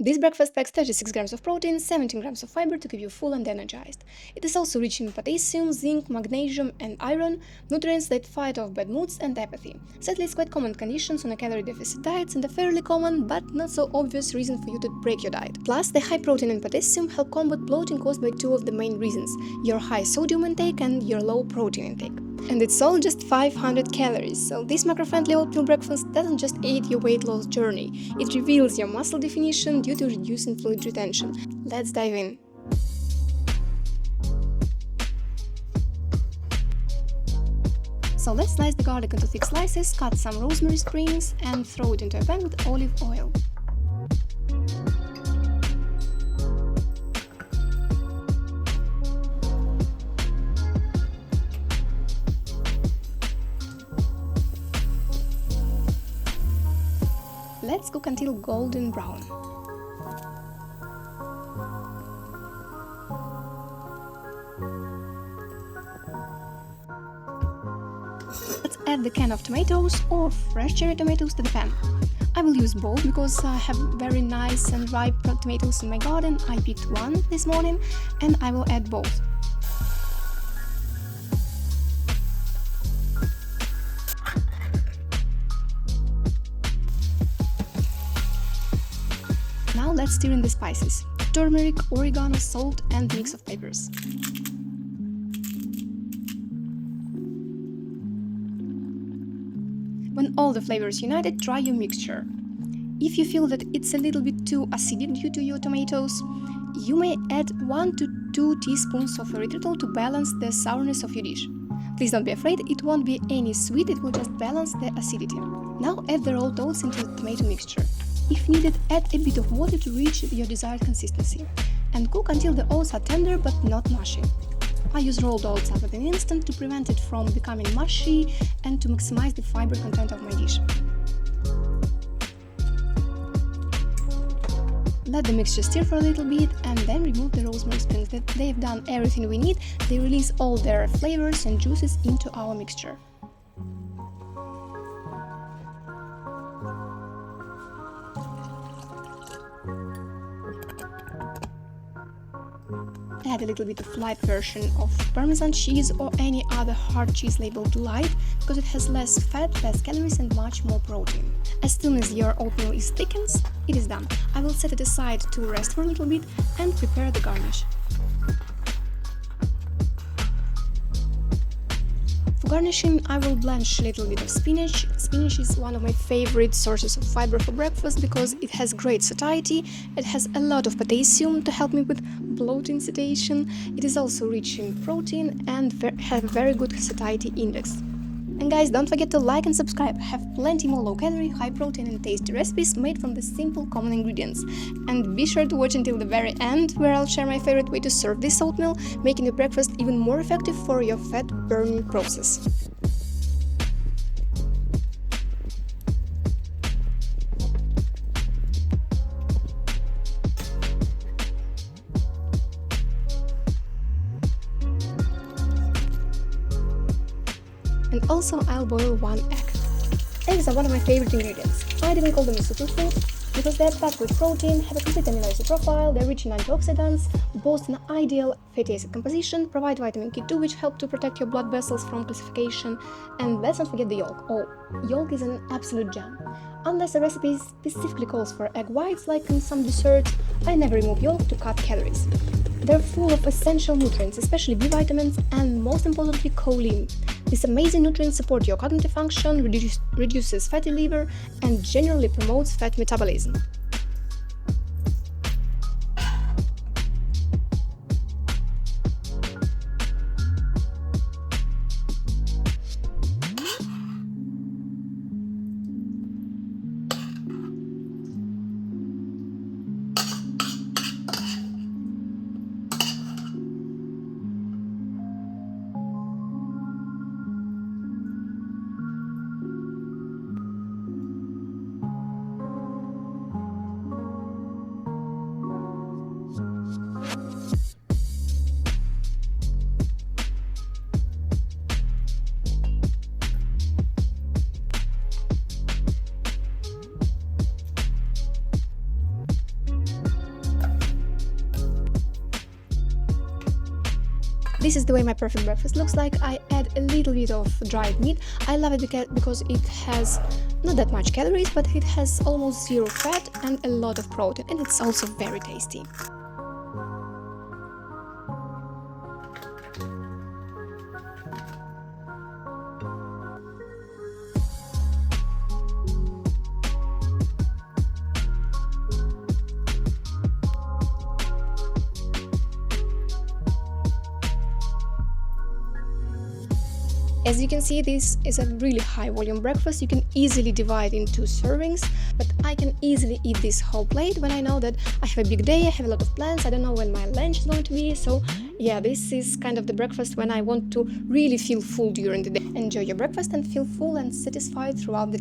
This breakfast packs 36 grams of protein, 17 grams of fiber to keep you full and energized. It is also rich in potassium, zinc, magnesium, and iron, nutrients that fight off bad moods and apathy. Sadly, it's quite common conditions on a calorie deficit diets and a fairly common but not so obvious reason for you to break your diet. Plus, the high protein and potassium help combat bloating caused by two of the main reasons: your high sodium intake and your low protein intake. And it's all just 500 calories, so this macro-friendly oatmeal breakfast doesn't just aid your weight loss journey, it reveals your muscle definition due to reducing fluid retention. Let's dive in. So let's slice the garlic into thick slices, cut some rosemary sprigs and throw it into a pan with olive oil. Let's cook until golden brown. Let's add the can of tomatoes or fresh cherry tomatoes to the pan. I will use both because I have very nice and ripe tomatoes in my garden. I picked one this morning and I will add both. Now let's stir in the spices: turmeric, oregano, salt and mix of peppers. When all the flavors united, try your mixture. If you feel that it's a little bit too acidic due to your tomatoes, you may add 1 to 2 teaspoons of erythritol to balance the sourness of your dish. Please don't be afraid, it won't be any sweet, it will just balance the acidity. Now add the rolled oats into the tomato mixture. If needed, add a bit of water to reach your desired consistency. And cook until the oats are tender but not mushy. I use rolled oats up at an instant to prevent it from becoming mushy and to maximize the fiber content of my dish. Let the mixture stir for a little bit and then remove the rosemary sprigs. They've done everything we need. They release all their flavors and juices into our mixture. Add a little bit of light version of Parmesan cheese or any other hard cheese labeled light because it has less fat, less calories and much more protein. As soon as your oatmeal is thickened, it is done. I will set it aside to rest for a little bit and prepare the garnish. For garnishing, I will blanch a little bit of spinach. Spinach is one of my favorite sources of fiber for breakfast because it has great satiety, it has a lot of potassium to help me with bloating sensation, it is also rich in protein and have a very good satiety index. And guys, don't forget to like and subscribe. I have plenty more low-calorie, high-protein and tasty recipes made from the simple common ingredients. And be sure to watch until the very end, where I'll share my favorite way to serve this oatmeal, making your breakfast even more effective for your fat-burning process. And also I'll boil 1 egg. Eggs are one of my favorite ingredients. I even call them a superfood because they're packed with protein, have a complete amino acid profile, they're rich in antioxidants, boast an ideal fatty acid composition, provide vitamin K2 which help to protect your blood vessels from calcification, and let's not forget the yolk. Oh, yolk is an absolute gem. Unless a recipe specifically calls for egg whites like in some desserts, I never remove yolk to cut calories. They're full of essential nutrients, especially B vitamins and most importantly choline. These amazing nutrients support your cognitive function, reduces fatty liver, and generally promotes fat metabolism. This is the way my perfect breakfast looks like. I add a little bit of dried meat. I love it because it has not that much calories, but it has almost zero fat and a lot of protein, and it's also very tasty. As you can see, this is a really high volume breakfast. You can easily divide into servings, but I can easily eat this whole plate when I know that I have a big day, I have a lot of plans, I don't know when my lunch is going to be. So yeah, this is kind of the breakfast when I want to really feel full during the day. Enjoy your breakfast and feel full and satisfied throughout the day.